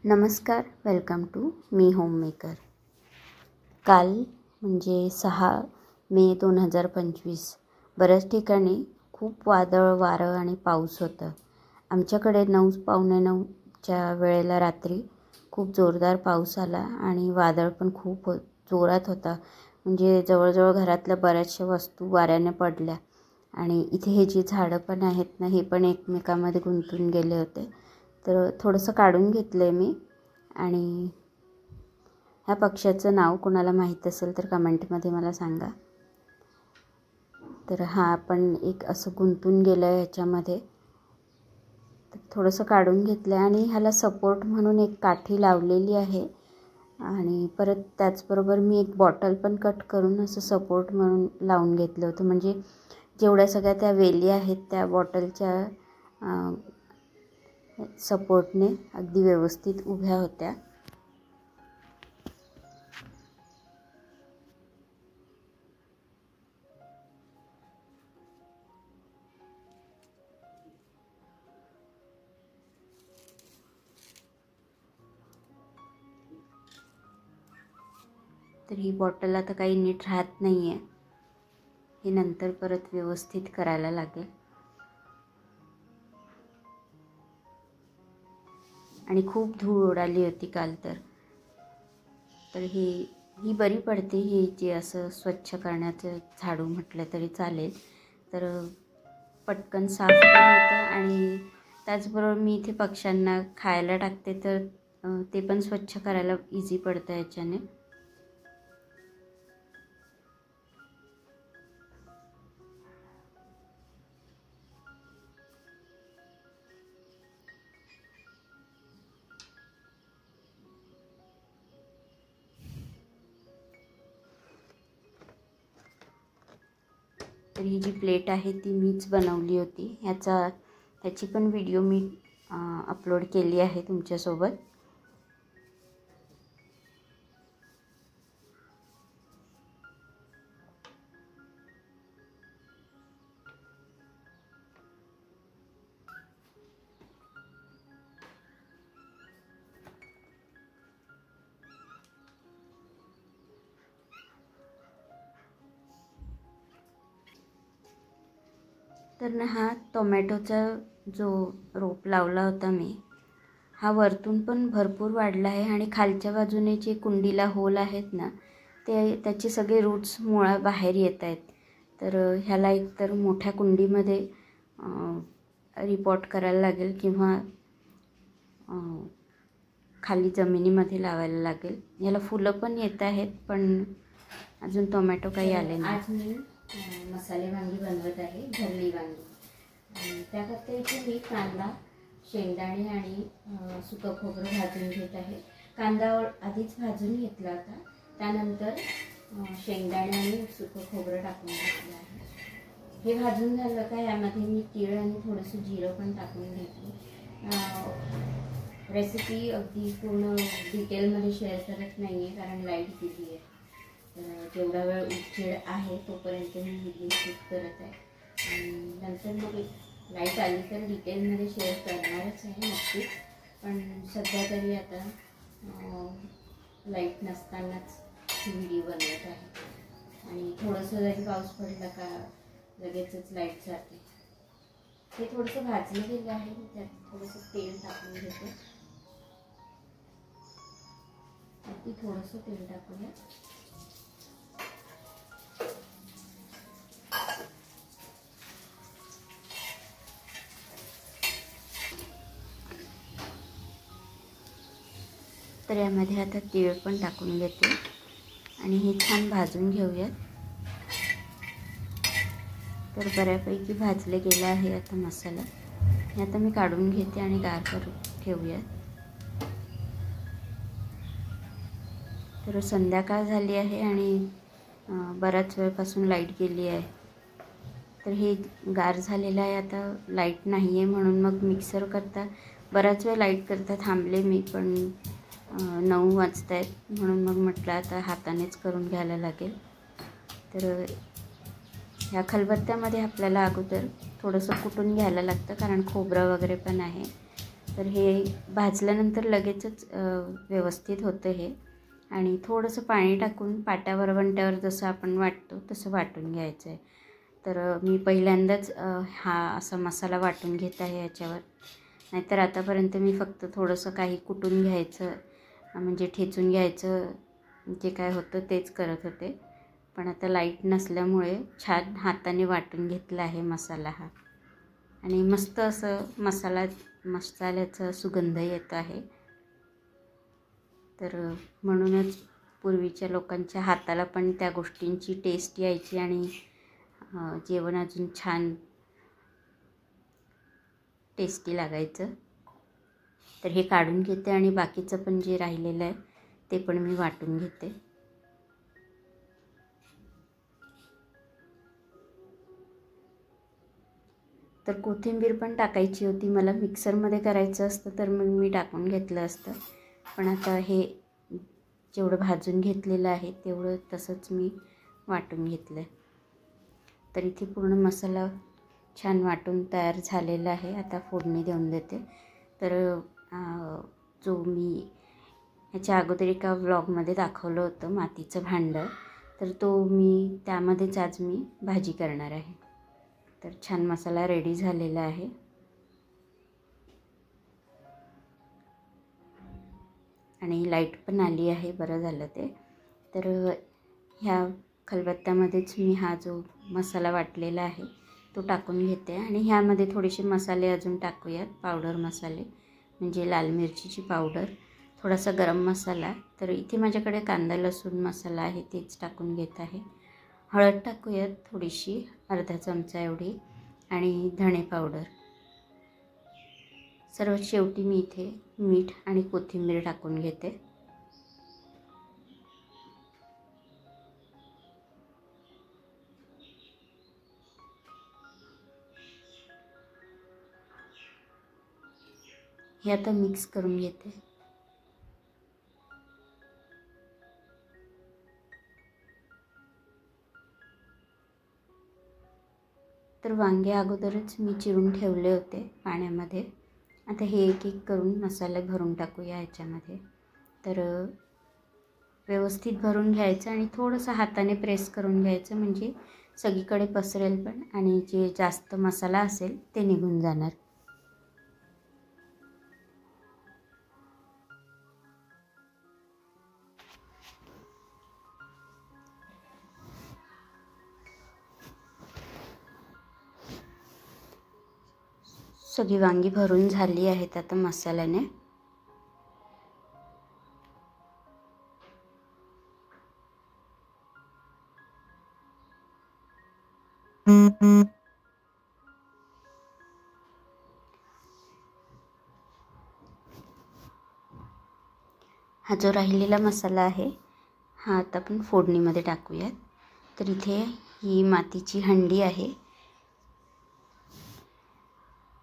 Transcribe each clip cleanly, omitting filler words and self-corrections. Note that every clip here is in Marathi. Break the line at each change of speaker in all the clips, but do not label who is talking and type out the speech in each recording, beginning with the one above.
नमस्कार, वेलकम टू मी होममेकर। काल म्हणजे 6 मे 2025 बऱ्याच ठिकाणी खूप वादळ वारं आणि पाऊस होता। आमच्याकडे 9:15च्या वेळेला रात्री खूप जोरदार पाऊस आला आणि वादळ पण खूप जोरात होता। म्हणजे जवळजवळ घरातल्या बऱ्याचशा वस्तू वाऱ्याने पडल्या आणि इथे हे जी झाडं पण आहेत ना, हे पण एकमेकांमध्ये गुंतून गेले होते। तर थोडंसं काढून घेतलं आहे मी। आणि ह्या पक्ष्याचं नाव कोणाला माहीत असेल तर कमेंटमध्ये मला सांगा। तर हा आपण एक असं गुंतून गेलं आहे ह्याच्यामध्ये, तर थोडंसं काढून घेतलं आहे आणि ह्याला सपोर्ट म्हणून एक काठी लावलेली आहे। आणि परत त्याचबरोबर मी एक बॉटल पण कट करून असं सपोर्ट म्हणून लावून घेतलं होतं। म्हणजे जेवढ्या सगळ्या त्या वेली आहेत त्या बॉटलच्या सपोर्टने अगदी व्यवस्थित उभ्या होत्या। तर ही बॉटल आता काही नीट राहत नाही आहे, हे नंतर परत व्यवस्थित करायला लागेल। आणि खूप धूळ उडाली होती काल तर ही बरी पडते, ही जे असं स्वच्छ करण्याचं झाडू म्हटलं तरी चालेल। तर पटकन साफ पण होतं आणि त्याचबरोबर मी इथे पक्ष्यांना खायला टाकते तर ते पण स्वच्छ करायला इझी पडतं याच्याने। तर ही जी प्लेट आहे ती मीच बनवली होती। ह्याची पण व्हिडिओ मी अपलोड केली आहे तुमच्यासोबत। तर ना, हा टोमॅटोचा जो रोप लावला होता मी, हा वरतून पण भरपूर वाढला आहे आणि खालच्या बाजूने जे कुंडीला होल आहेत ना, त्याचे सगळे रूट्स मुळा बाहेर येत आहेत। तर ह्याला एकतर मोठ्या कुंडीमध्ये रिपॉट करायला लागेल किंवा खाली जमिनीमध्ये लावायला लागेल। याला फुलं पण येत आहेत पण अजून टोमॅटो काही आले नाही। आज मी मसाले वांगी बनवत आहे, भरली वांगी। त्याकरता इथे मी कांदा, शेंगदाणे आणि सुकं खोबरं भाजून घेत आहे। कांदा आधीच भाजून घेतला होता, त्यानंतर शेंगदाणे आणि सुकं खोबरं टाकून घेतलं आहे। हे भाजून झालं का यामध्ये मी तीळ आणि थोडंसं जिरं पण टाकून घेतलं। रेसिपी अगदी पूर्ण डिटेलमध्ये शेअर करत नाही आहे कारण लाईट गेली आहे। तर जेवढा वेळ उजेड आहे तोपर्यंत मी व्हिडिओ शूट करत आहे आणि नंतर मग लाईट आली तर डिटेलमध्ये शेअर करणारच आहे नक्कीच। पण सध्या तरी आता लाईट नसतानाच व्हिडिओ बनवत आहे। आणि थोडंसं जरी पाऊस पडला का लगेचच लाईट जाते। हे थोडंसं भाजलं गेलं आहे, त्यात थोडंसं तेल टाकून घेते। अगदी थोडंसं तेल टाकूया। तर यामध्ये आता तीळ पण टाकून घेते आणि हे छान भाजून घेऊयात। तर बऱ्यापैकी भाजले गेला आहे आता मसाला। हे आता मी काढून घेते आणि गार करून ठेवूयात। तर संध्याकाळ झाली आहे आणि बराच वेळपासून लाईट गेली आहे। तर हे गार झालेलं आहे, आता लाईट नाही आहे म्हणून मग मिक्सर करता बराच वेळ लाईट करता थांबले मी, पण 9 वाजत आहेत म्हणून मग म्हटलं आता हातानेच करून घ्यायला लागेल। तर ह्या खलबत्त्यामध्ये आपल्याला अगोदर थोडंसं कुटून घ्यायला लागतं कारण खोबरं वगैरे पण आहे। तर हे भाजल्यानंतर लगेचच व्यवस्थित होतं हे. आणि थोडंसं पाणी टाकून पाट्यावर वंट्यावर जसं आपण वाटतो तसं वाटून घ्यायचं आहे. तर मी पहिल्यांदाच हा असा मसाला वाटून घेत आहे याच्यावर. नाहीतर आतापर्यंत मी फक्त थोडंसं काही कुटून घ्यायचं म्हणजे ठेचून घ्यायचं जे काय होतं तेच करत होते. पण आता लाईट नसल्यामुळे छान हाताने वाटून घेतला आहे मसाला हा. आणि मस्त असं मसाल्याचा सुगंध येत आहे. तर म्हणूनच पूर्वीच्या लोकांच्या हाताला पण त्या गोष्टींची टेस्ट यायची आणि जेवण अजून छान टेस्टी लागायचं. तर हे काढून घेते आणि बाकीचं पण जे राहिलेलं आहे ते पण मी वाटून घेते. तर कोथिंबीर पण टाकायची होती. मला मिक्सरमध्ये करायचं असतं तर मग मी टाकून घेतलं असतं. पण आता हे जेवढं भाजून घेतलेलं आहे तेवढं तसंच मी वाटून घेतलं आहे. तर इथे पूर्ण मसाला छान वाटून तयार झालेला आहे. आता फोडणी देऊन देते. तर जो मी ह्याच्या अगोदर एका व्लॉगमध्ये दाखवलं होतं मातीचं भांडं, तर त्यामध्येच आज मी भाजी करणार आहे. तर छान मसाला रेडी झालेला आहे. आणि लाईट पण आली आहे, बरं झालं ते. तर ह्या खलबत्त्यामध्येच मी हा जो मसाला वाटलेला आहे तो टाकून घेते. आणि ह्यामध्ये थोडेसे मसाले अजून टाकूयात, पावडर मसाले म्हणजे लाल मिरचीची पावडर, थोडासा गरम मसाला. तर इथे माझ्याकडे कांदा लसूण मसाला आहे तेच टाकून घेत आहे. हळद टाकूयात थोडीशी, अर्धा चमचा एवढी, आणि धणे पावडर. सर्वात शेवटी मी इथे मीठ आणि कोथिंबीर टाकून घेते. हे आता मिक्स करून घेते. तर वांगे अगोदरच मी चिरून ठेवले होते पाण्यामध्ये. आता हे एक एक करून मसाले भरून टाकूया ह्याच्यामध्ये. तर व्यवस्थित भरून घ्यायचं आणि थोडंसं हाताने प्रेस करून घ्यायचं म्हणजे सगळीकडे पसरेल पण, आणि जे जास्त मसाला असेल ते निघून जाणार. सगळी वांगी भरून झाली आहेत आता मसाल्याने. हा जो राहिलेला मसाला आहे हा आता आपण फोडणीमध्ये टाकूयात. तर इथे ही मातीची हंडी आहे.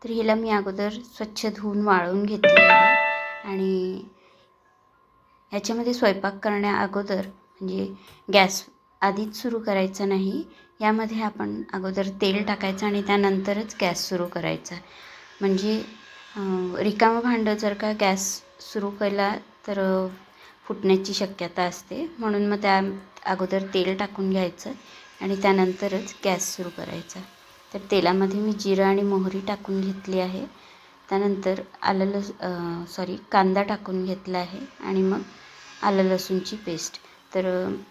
तर हिला मी अगोदर स्वच्छ धुवून वाळवून घेतली आहे. आणि ह्याच्यामध्ये स्वयंपाक करण्या अगोदर म्हणजे गॅस आधीच सुरू करायचा नाही. यामध्ये आपण अगोदर तेल टाकायचं आणि त्यानंतरच गॅस सुरू करायचा. म्हणजे रिकामं भांडं जर का गॅस सुरू केला तर फुटण्याची शक्यता असते. म्हणून मग त्या अगोदर तेल टाकून घ्यायचं आणि त्यानंतरच गॅस सुरू करायचा. तर तेलामध्ये मी जिरं आणि मोहरी टाकून घेतली आहे. त्यानंतर कांदा टाकून घेतला आहे आणि मग आलं लसूणची पेस्ट. तर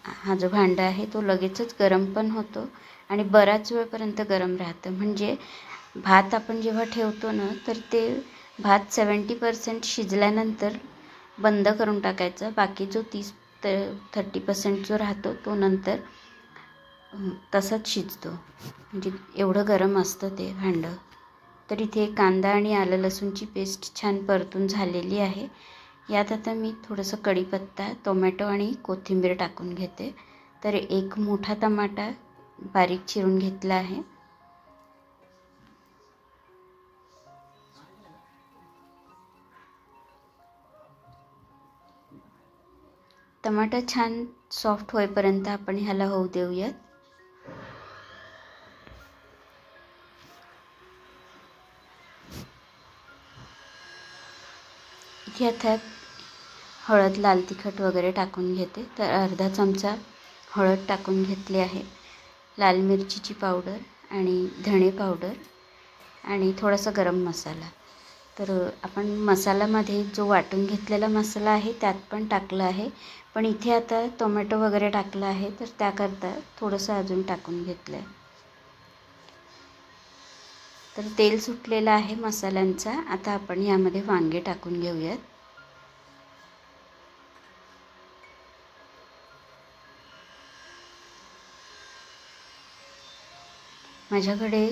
हा जो भांडा आहे तो लगेचच गरम पण होतो आणि बराच वेळपर्यंत गरम राहतं. म्हणजे भात आपण जेव्हा ठेवतो ना तर ते भात 70% शिजल्यानंतर बंद करून टाकायचं. बाकी जो 30% जो राहतो तो नंतर तसाच शिजतो. म्हणजे एवढं गरम असतं ते भांडं. तर इथे कांदा आणि आलं लसूणची पेस्ट छान परतून झालेली आहे. यात आता मी थोडंसं कढीपत्ता, टोमॅटो आणि कोथिंबीर टाकून घेते. तर एक मोठा टमाटा बारीक चिरून घेतला आहे. टमाटा छान सॉफ्ट होईपर्यंत आपण ह्याला होऊ देऊयात. इथे आता हळद, लाल तिखट वगैरे टाकून घेते. तर अर्धा चमचा हळद टाकून घेतली आहे, लाल मिरचीची पावडर आणि धणे पावडर आणि थोडासा गरम मसाला. तर आपण मसाल्यामध्ये जो वाटून घेतलेला मसाला आहे त्यात पण टाकला आहे, पण इथे आता टोमॅटो वगैरे टाकला आहे तर त्याकरता थोडंसं अजून टाकून घेतलं आहे. तर तेल सुटलेलं आहे मसाल्यांचा. आता आपण यामध्ये वांगे टाकून घेऊयात. माझ्याकडे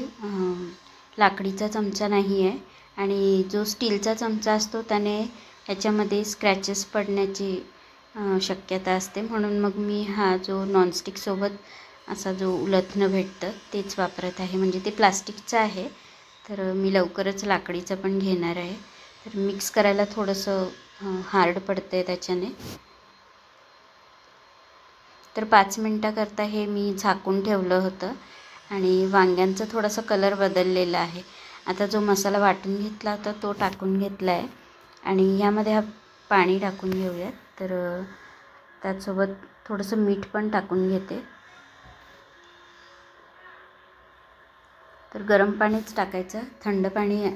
लाकडीचा चमचा नाही आहे आणि जो स्टीलचा चमचा असतो त्याने ह्याच्यामध्ये स्क्रॅचेस पडण्याची शक्यता असते, म्हणून मग मी हा जो नॉनस्टिकसोबत असा जो उलथनं भेटतं तेच वापरत आहे. म्हणजे ते प्लास्टिकचं आहे, तर मी लवकरच लाकडीचं पण घेणार आहे. तर मिक्स करायला थोडंसं हार्ड पडतं आहे त्याच्याने. तर 5 मिनटाकरता हे मी झाकून ठेवलं होतं आणि वांग्यांचा थोडासा कलर बदललेला आहे. आता जो मसाला वाटून घेतला होता तो टाकून घेतला आहे आणि ह्यामध्ये हा पाणी टाकून घेऊयात. तर त्याचसोबत थोडंसं मीठ पण टाकून घेते. तर गरम पाणीच टाकायचं, थंड पाणी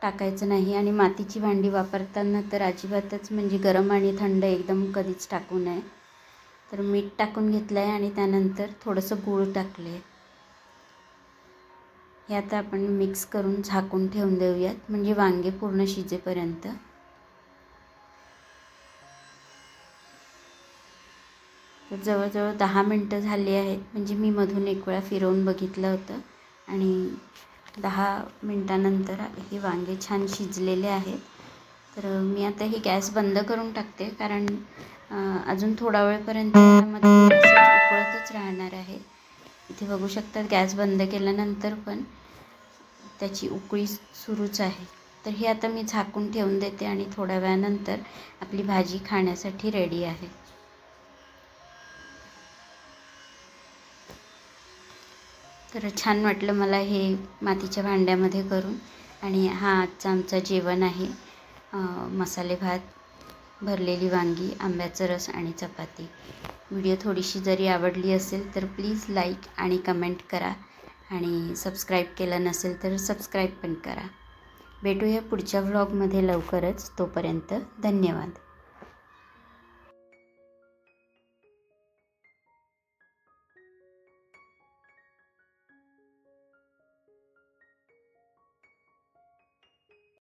टाकायचं नाही. आणि मातीची भांडी वापरताना तर अजिबातच म्हणजे गरम आणि थंड एकदम कधीच टाकू नये. तर मीठ टाकून घेतलं आहे आणि त्यानंतर थोडंसं गूळ टाकले. हे आता आपण मिक्स करून झाकून ठेवून देऊयात, म्हणजे वांगे पूर्ण शिजेपर्यंत. तर जवळजवळ 10 मिनटं झाली आहेत, म्हणजे मी मधून एक वेळा फिरवून बघितलं होतं आणि 10 मिनटानंतर हे वांगे छान शिजलेले आहेत. तर मी आता ही गॅस बंद करून टाकते, कारण अजून थोडा वेळपर्यंत त्यामध्ये उकळतच राहणार आहे. इथे बघू शकतात गॅस बंद केल्यानंतर पण त्याची उकळी सुरूच आहे. तर हे आता मी झाकून ठेवून देते आणि थोड्या वेळानंतर आपली भाजी खाण्यासाठी रेडी आहे. तर छान वाटलं मला हे मातीच्या भांड्यामध्ये करून. आणि हा आजचा आमचं जेवण आहे. मसाले भात, भरलेली वांगी, आंब्याचा रस आणि चपाती. व्हिडिओ थोडीशी जरी आवडली असेल तर प्लीज लाईक आणि कमेंट करा आणि सबस्क्राईब केलं नसेल तर सबस्क्राईब पण करा. भेटूया पुढच्या व्लॉगमध्ये लवकरच. तोपर्यंत धन्यवाद.